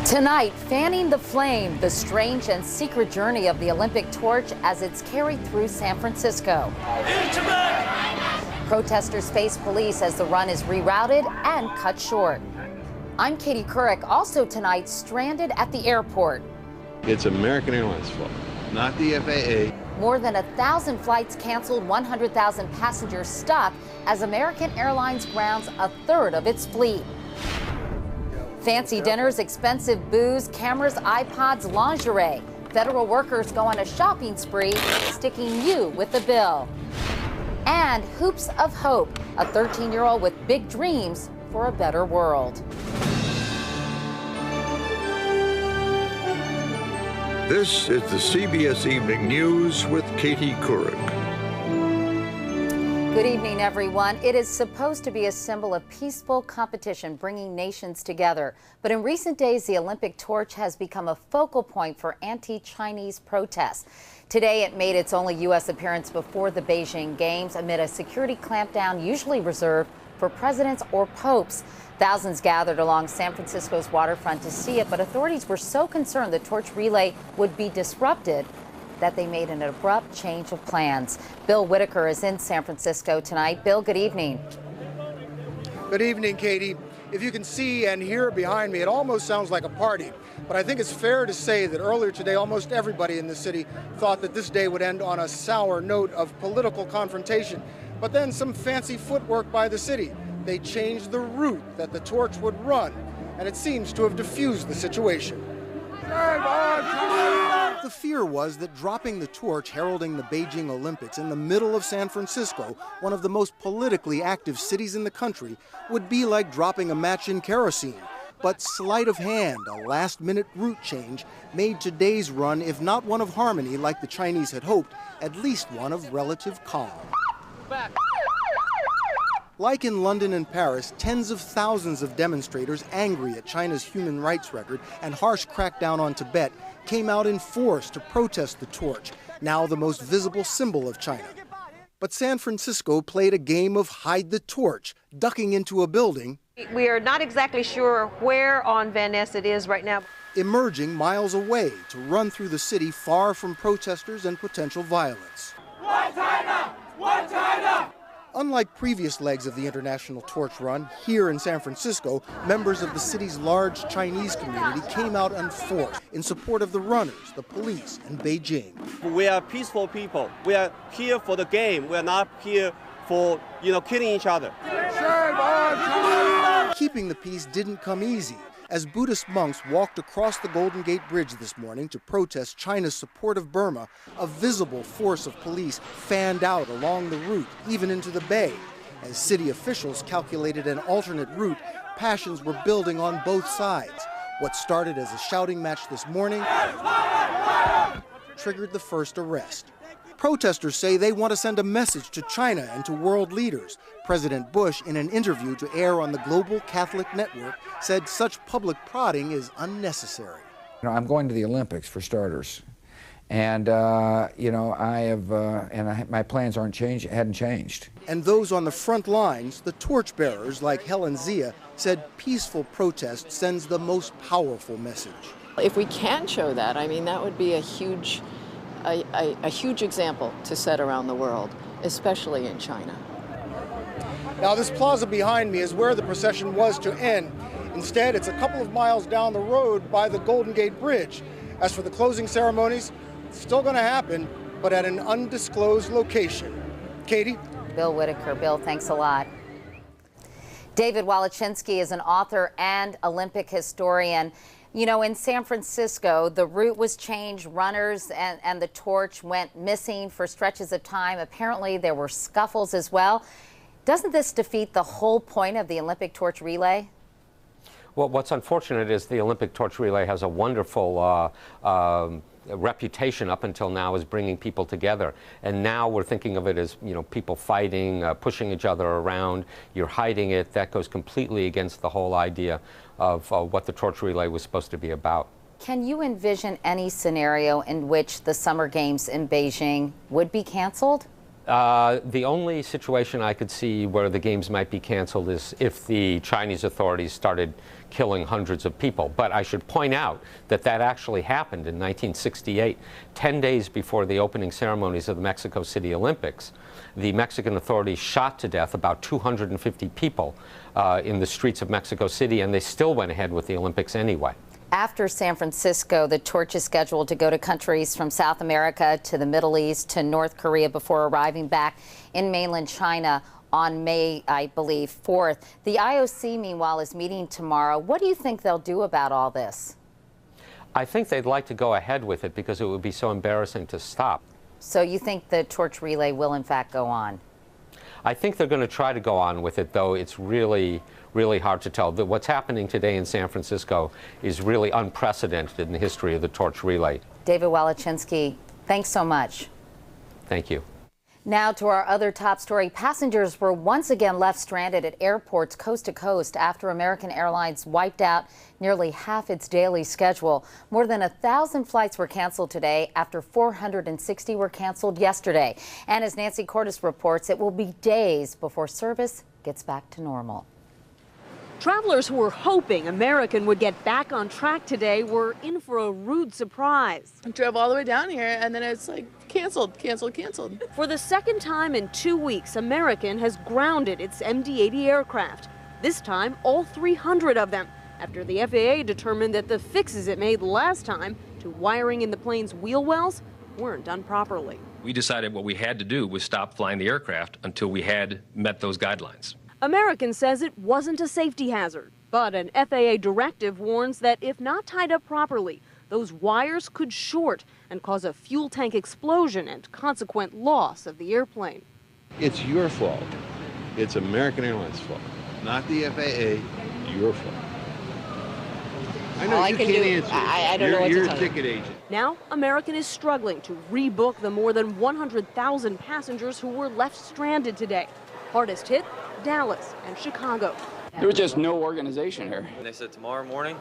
Tonight, fanning the flame, the strange and secret journey of the Olympic torch as it's carried through San Francisco. Protesters face police as the run is rerouted and cut short. I'm Katie Couric, also tonight stranded at the airport. It's American Airlines' fault, not the FAA. More than 1,000 flights canceled, 100,000 passengers stuck as American Airlines grounds a third of its fleet. Fancy dinners, expensive booze, cameras, iPods, lingerie. Federal workers go on a shopping spree, sticking you with the bill. And hoops of hope, a 13-year-old with big dreams for a better world. This is the CBS Evening News with Katie Couric. Good evening, everyone. It is supposed to be a symbol of peaceful competition, bringing nations together. But in recent days, the Olympic torch has become a focal point for anti-Chinese protests. Today, it made its only U.S. appearance before the Beijing Games amid a security clampdown usually reserved for presidents or popes. Thousands gathered along San Francisco's waterfront to see it, but authorities were so concerned the torch relay would be disrupted that they made an abrupt change of plans. Bill Whitaker is in San Francisco tonight. Bill, good evening. Good evening, Katie. If you can see and hear behind me, it almost sounds like a party. But I think it's fair to say that earlier today, almost everybody in the city thought that this day would end on a sour note of political confrontation. But then some fancy footwork by the city. They changed the route that the torch would run, and it seems to have diffused the situation. The fear was that dropping the torch heralding the Beijing Olympics in the middle of San Francisco, one of the most politically active cities in the country, would be like dropping a match in kerosene. But sleight of hand, a last-minute route change, made today's run, if not one of harmony like the Chinese had hoped, at least one of relative calm. Like in London and Paris, tens of thousands of demonstrators angry at China's human rights record and harsh crackdown on Tibet came out in force to protest the torch, now the most visible symbol of China. But San Francisco played a game of hide the torch, ducking into a building. We are not exactly sure where on Van Ness it is right now. Emerging miles away to run through the city far from protesters and potential violence. One China! One China! Unlike previous legs of the international torch run, here in San Francisco, members of the city's large Chinese community came out in force in support of the runners, the police, and Beijing. We are peaceful people. We are here for the game. We are not here for, killing each other. Keeping the peace didn't come easy, as Buddhist monks walked across the Golden Gate Bridge this morning to protest China's support of Burma. A visible force of police fanned out along the route, even into the bay. As city officials calculated an alternate route, passions were building on both sides. What started as a shouting match this morning triggered the first arrest. Protesters say they want to send a message to China and to world leaders. President Bush, in an interview to air on the Global Catholic Network, said such public prodding is unnecessary. I'm going to the Olympics, for starters. And, my plans hadn't changed. And those on the front lines, the torchbearers like Helen Zia, said peaceful protest sends the most powerful message. If we can show that, that would be a huge example to set around the world, especially in China. Now, this plaza behind me is where the procession was to end. Instead, it's a couple of miles down the road by the Golden Gate Bridge. As for the closing ceremonies, it's still going to happen, but at an undisclosed location. Katie? Bill Whitaker. Bill, thanks a lot. David Walachinsky is an author and Olympic historian. In San Francisco, the route was changed. Runners and the torch went missing for stretches of time. Apparently, there were scuffles as well. Doesn't this defeat the whole point of the Olympic torch relay? Well, what's unfortunate is the Olympic torch relay has a wonderful reputation up until now as bringing people together. And now we're thinking of it as, people fighting, pushing each other around. You're hiding it. That goes completely against the whole idea of what the torch relay was supposed to be about. Can you envision any scenario in which the Summer Games in Beijing would be canceled? The only situation I could see where the games might be canceled is if the Chinese authorities started killing hundreds of people. But I should point out that that actually happened in 1968, 10 days before the opening ceremonies of the Mexico City Olympics. The Mexican authorities shot to death about 250 people in the streets of Mexico City, and they still went ahead with the Olympics anyway. After San Francisco, the torch is scheduled to go to countries from South America to the Middle East to North Korea before arriving back in mainland China on May, I believe, 4th. The IOC, meanwhile, is meeting tomorrow. What do you think they'll do about all this? I think they'd like to go ahead with it because it would be so embarrassing to stop. So you think the torch relay will, in fact, go on? I think they're going to try to go on with it, though it's really hard to tell. What's happening today in San Francisco is really unprecedented in the history of the torch relay. David Walachinsky, thanks so much. Thank you. Now to our other top story. Passengers were once again left stranded at airports coast to coast after American Airlines wiped out nearly half its daily schedule. More than 1,000 flights were canceled today after 460 were canceled yesterday. And as Nancy Cordes reports, it will be days before service gets back to normal. Travelers who were hoping American would get back on track today were in for a rude surprise. I drove all the way down here and then it's like canceled. For the second time in 2 weeks, American has grounded its MD-80 aircraft. This time, all 300 of them, after the FAA determined that the fixes it made last time to wiring in the plane's wheel wells weren't done properly. We decided what we had to do was stop flying the aircraft until we had met those guidelines. American says it wasn't a safety hazard, but an FAA directive warns that if not tied up properly, those wires could short and cause a fuel tank explosion and consequent loss of the airplane. It's your fault. It's American Airlines' fault, not the FAA. Your fault. I know you can't answer. I don't know what to You're tell a you. ticket agent. Now, American is struggling to rebook the more than 100,000 passengers who were left stranded today. Hardest hit, Dallas and Chicago. There was just no organization here. And they said tomorrow morning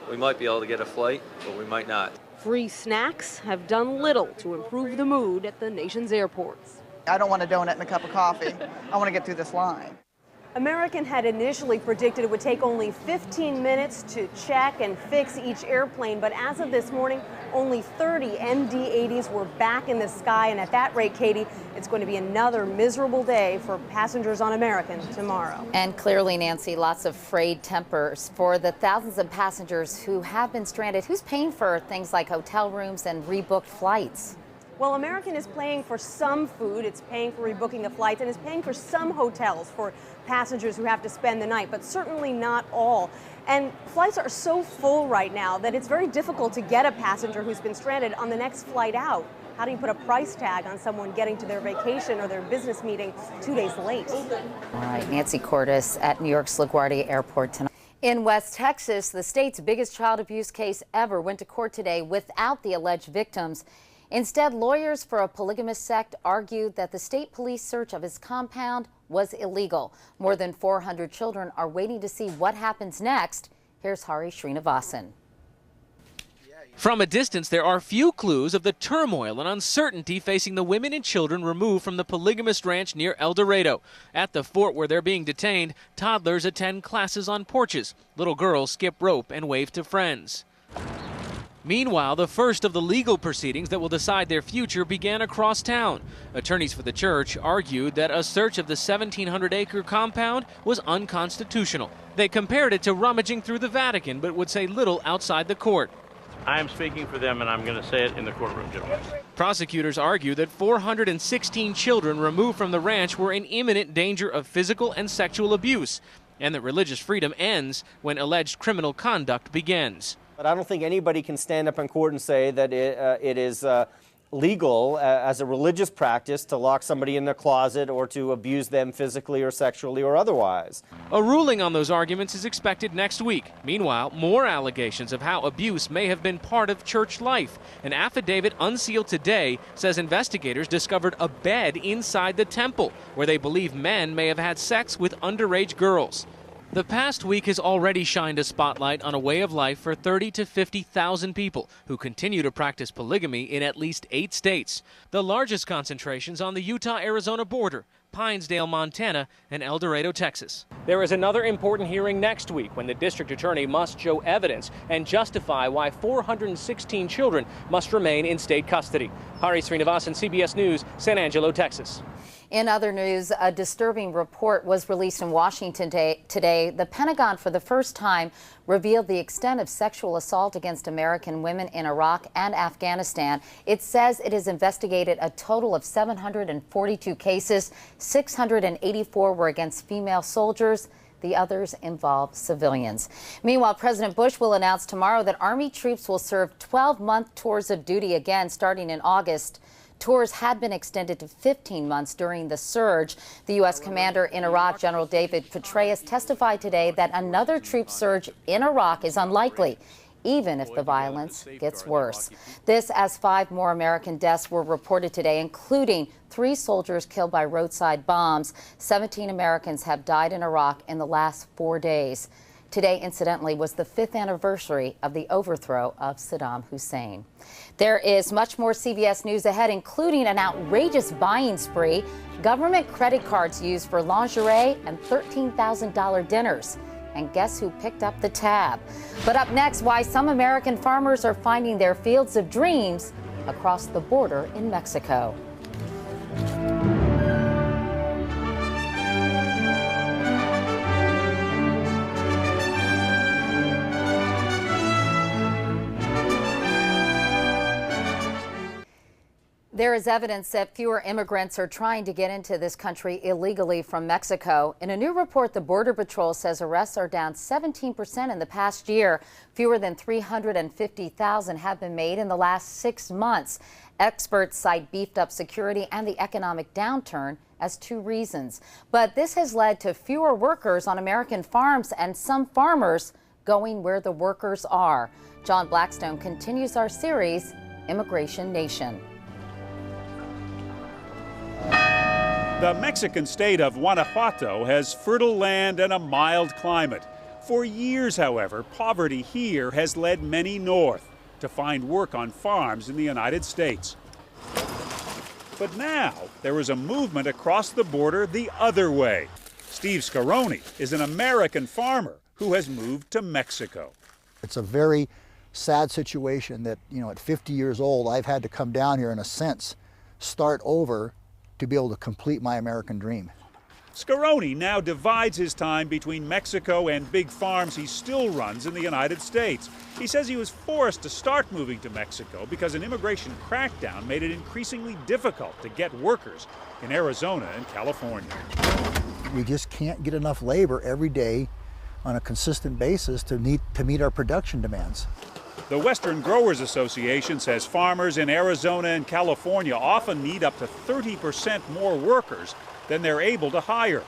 we might be able to get a flight, but we might not. Free snacks have done little to improve the mood at the nation's airports. I don't want a donut and a cup of coffee. I want to get through this line. American had initially predicted it would take only 15 minutes to check and fix each airplane, but as of this morning, only 30 MD-80s were back in the sky, and at that rate, Katie, it's going to be another miserable day for passengers on American tomorrow. And clearly, Nancy, lots of frayed tempers for the thousands of passengers who have been stranded. Who's paying for things like hotel rooms and rebooked flights? Well, American is paying for some food, it's paying for rebooking the flights, and it's paying for some hotels for passengers who have to spend the night, but certainly not all. And flights are so full right now that it's very difficult to get a passenger who's been stranded on the next flight out. How do you put a price tag on someone getting to their vacation or their business meeting 2 days late? All right, Nancy Cordes at New York's LaGuardia Airport tonight. In West Texas, the state's biggest child abuse case ever went to court today without the alleged victims. Instead, lawyers for a polygamous sect argued that the state police search of his compound was illegal. More than 400 children are waiting to see what happens next. Here's Hari Srinivasan. From a distance, there are few clues of the turmoil and uncertainty facing the women and children removed from the polygamist ranch near El Dorado. At the fort where they're being detained, toddlers attend classes on porches. Little girls skip rope and wave to friends. Meanwhile, the first of the legal proceedings that will decide their future began across town. Attorneys for the church argued that a search of the 1,700-acre compound was unconstitutional. They compared it to rummaging through the Vatican, but would say little outside the court. I am speaking for them, and I'm going to say it in the courtroom, gentlemen. Prosecutors argue that 416 children removed from the ranch were in imminent danger of physical and sexual abuse, and that religious freedom ends when alleged criminal conduct begins. But I don't think anybody can stand up in court and say that it is legal as a religious practice to lock somebody in their closet or to abuse them physically or sexually or otherwise. A ruling on those arguments is expected next week. Meanwhile, more allegations of how abuse may have been part of church life. An affidavit unsealed today says investigators discovered a bed inside the temple where they believe men may have had sex with underage girls. The past week has already shined a spotlight on a way of life for 30 to 50,000 people who continue to practice polygamy in at least 8 states. The largest concentrations on the Utah-Arizona border, Pinesdale, Montana, and El Dorado, Texas. There is another important hearing next week when the district attorney must show evidence and justify why 416 children must remain in state custody. Hari Srinivasan, CBS News, San Angelo, Texas. In other news, a disturbing report was released in Washington today. The Pentagon, for the first time, revealed the extent of sexual assault against American women in Iraq and Afghanistan. It says it has investigated a total of 742 cases. 684 were against female soldiers. The others involve civilians. Meanwhile, President Bush will announce tomorrow that Army troops will serve 12-month tours of duty again starting in August. Tours had been extended to 15 months during the surge. The U.S. commander in Iraq, General David Petraeus, testified today that another troop surge in Iraq is unlikely, even if the violence gets worse. This as 5 more American deaths were reported today, including 3 soldiers killed by roadside bombs. 17 Americans have died in Iraq in the last 4 days. Today, incidentally, was the 5th anniversary of the overthrow of Saddam Hussein. There is much more CBS News ahead, including an outrageous buying spree, government credit cards used for lingerie, and $13,000 dinners. And guess who picked up the tab? But up next, why some American farmers are finding their fields of dreams across the border in Mexico. There is evidence that fewer immigrants are trying to get into this country illegally from Mexico. In a new report, the Border Patrol says arrests are down 17% in the past year. Fewer than 350,000 have been made in the last 6 months. Experts cite beefed up security and the economic downturn as 2 reasons. But this has led to fewer workers on American farms and some farmers going where the workers are. John Blackstone continues our series, Immigration Nation. The Mexican state of Guanajuato has fertile land and a mild climate. For years, however, poverty here has led many north to find work on farms in the United States. But now there is a movement across the border the other way. Steve Scaroni is an American farmer who has moved to Mexico. It's a very sad situation that, at 50 years old, I've had to come down here, in a sense, start over to be able to complete my American dream. Scaroni now divides his time between Mexico and big farms he still runs in the United States. He says he was forced to start moving to Mexico because an immigration crackdown made it increasingly difficult to get workers in Arizona and California. We just can't get enough labor every day on a consistent basis to meet our production demands. The Western Growers Association says farmers in Arizona and California often need up to 30% more workers than they're able to hire.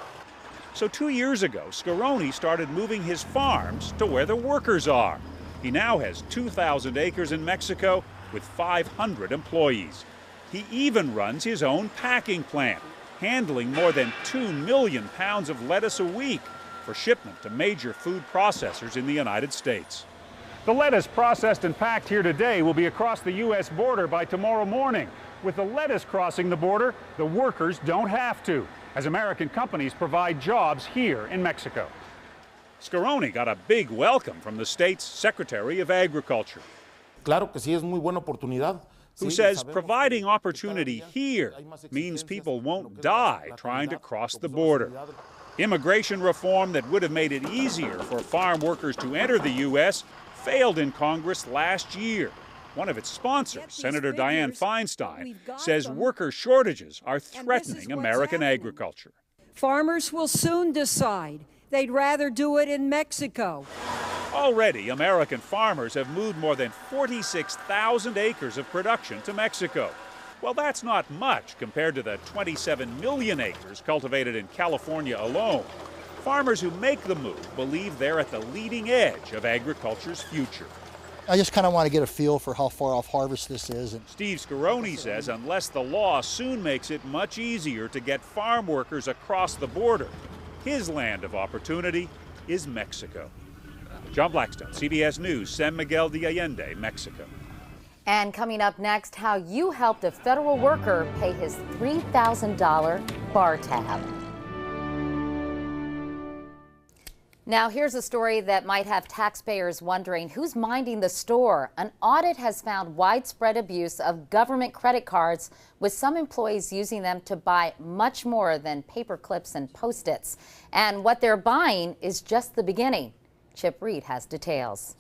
So 2 years ago, Scaroni started moving his farms to where the workers are. He now has 2,000 acres in Mexico with 500 employees. He even runs his own packing plant, handling more than 2 million pounds of lettuce a week for shipment to major food processors in the United States. The lettuce processed and packed here today will be across the U.S. border by tomorrow morning. With the lettuce crossing the border, the workers don't have to, as American companies provide jobs here in Mexico. Scaroni got a big welcome from the state's Secretary of Agriculture, who says providing opportunity here means people won't die trying to cross the border. Immigration reform that would have made it easier for farm workers to enter the U.S. failed in Congress last year. One of its sponsors, Senator Dianne Feinstein, says worker shortages are threatening American agriculture. Farmers will soon decide they'd rather do it in Mexico. Already, American farmers have moved more than 46,000 acres of production to Mexico. Well, that's not much compared to the 27 million acres cultivated in California alone. Farmers who make the move believe they're at the leading edge of agriculture's future. I just kind of want to get a feel for how far off harvest this is. Steve Scaroni says unless the law soon makes it much easier to get farm workers across the border, his land of opportunity is Mexico. John Blackstone, CBS News, San Miguel de Allende, Mexico. And coming up next, how you helped a federal worker pay his $3,000 bar tab. Now, here's a story that might have taxpayers wondering who's minding the store. An audit has found widespread abuse of government credit cards, with some employees using them to buy much more than paper clips and Post-its. And what they're buying is just the beginning. Chip Reed has details.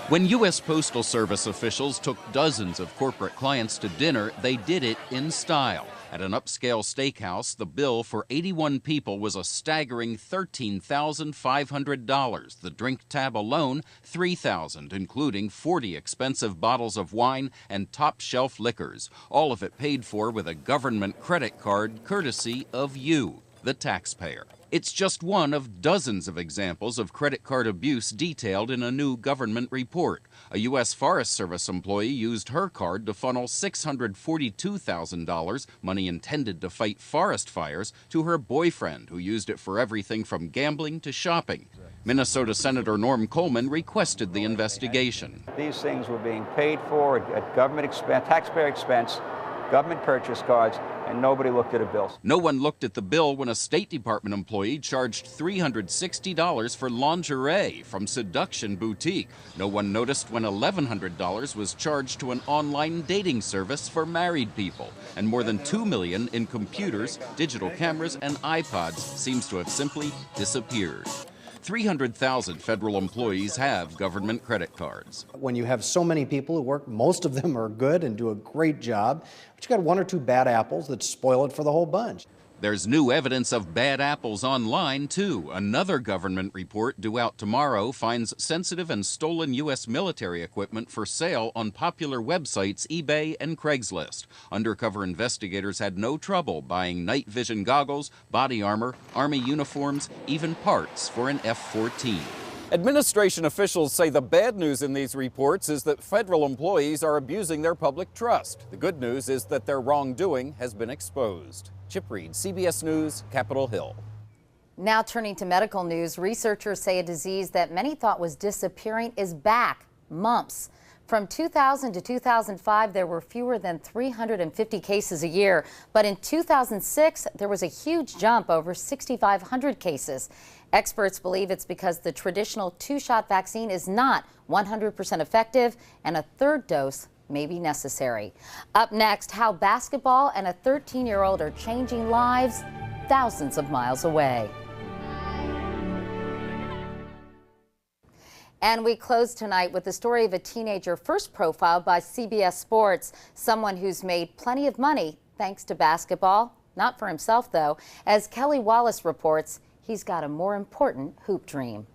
When U.S. Postal Service officials took dozens of corporate clients to dinner, they did it in style. At an upscale steakhouse, the bill for 81 people was a staggering $13,500. The drink tab alone, $3,000, including 40 expensive bottles of wine and top-shelf liquors. All of it paid for with a government credit card courtesy of you, the taxpayer. It's just one of dozens of examples of credit card abuse detailed in a new government report. A U.S. Forest Service employee used her card to funnel $642,000, money intended to fight forest fires, to her boyfriend, who used it for everything from gambling to shopping. Minnesota Senator Norm Coleman requested the investigation. These things were being paid for at government expense, taxpayer expense, government purchase cards, and nobody looked at a bill. No one looked at the bill when a State Department employee charged $360 for lingerie from Seduction Boutique. No one noticed when $1,100 was charged to an online dating service for married people. And more than $2 million in computers, digital cameras, and iPods seems to have simply disappeared. 300,000 federal employees have government credit cards. When you have so many people who work, most of them are good and do a great job, but you got one or two bad apples that spoil it for the whole bunch. There's new evidence of bad apples online, too. Another government report due out tomorrow finds sensitive and stolen U.S. military equipment for sale on popular websites eBay and Craigslist. Undercover investigators had no trouble buying night vision goggles, body armor, Army uniforms, even parts for an F-14. Administration officials say the bad news in these reports is that federal employees are abusing their public trust. The good news is that their wrongdoing has been exposed. Chip Reed, CBS News, Capitol Hill. Now turning to medical news, researchers say a disease that many thought was disappearing is back, mumps. From 2000 to 2005, there were fewer than 350 cases a year. But in 2006, there was a huge jump, over 6,500 cases. Experts believe it's because the traditional two-shot vaccine is not 100% effective, and a third dose may be necessary. Up next, how basketball and a 13-year-old are changing lives thousands of miles away. And we close tonight with the story of a teenager first profiled by CBS Sports, someone who's made plenty of money thanks to basketball. Not for himself, though. As Kelly Wallace reports, he's got a more important hoop dream.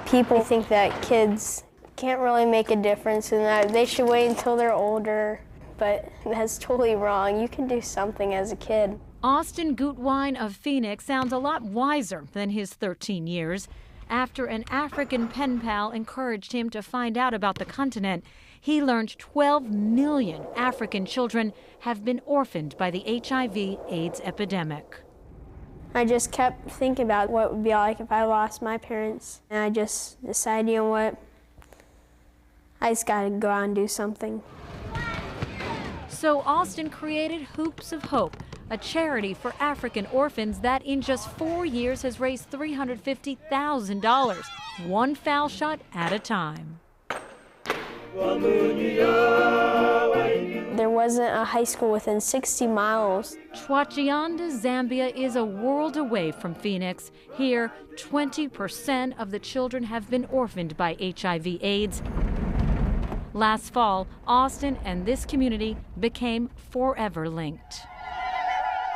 People think that kids can't really make a difference and that they should wait until they're older, but that's totally wrong. You can do something as a kid. Austin Gutwein of Phoenix sounds a lot wiser than his 13 years. After an African pen pal encouraged him to find out about the continent, he learned 12 million African children have been orphaned by the HIV/AIDS epidemic. I just kept thinking about what it would be like if I lost my parents, and I just decided, you know what, I just gotta go out and do something. So Austin created Hoops of Hope, a charity for African orphans that in just 4 years has raised $350,000, one foul shot at a time. There wasn't a high school within 60 miles. Chwachianda, Zambia is a world away from Phoenix. Here, 20% of the children have been orphaned by HIV/AIDS. Last fall, Austin and this community became forever linked.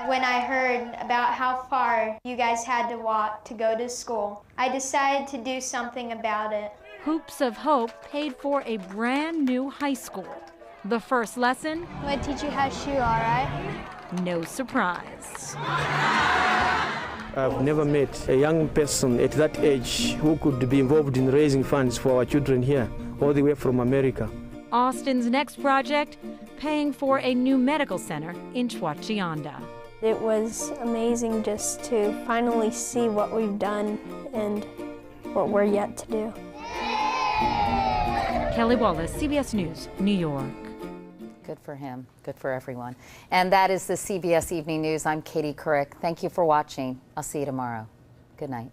When I heard about how far you guys had to walk to go to school, I decided to do something about it. Hoops of Hope paid for a brand new high school. The first lesson? I'm gonna teach you how to shoot, all right? No surprise. I've never met a young person at that age who could be involved in raising funds for our children here, all the way from America. Austin's next project, paying for a new medical center in Chwachianda. It was amazing just to finally see what we've done and what we're yet to do. Kelly Wallace, CBS News, New York. Good for him. Good for everyone. And that is the CBS Evening News. I'm Katie Couric. Thank you for watching. I'll see you tomorrow. Good night.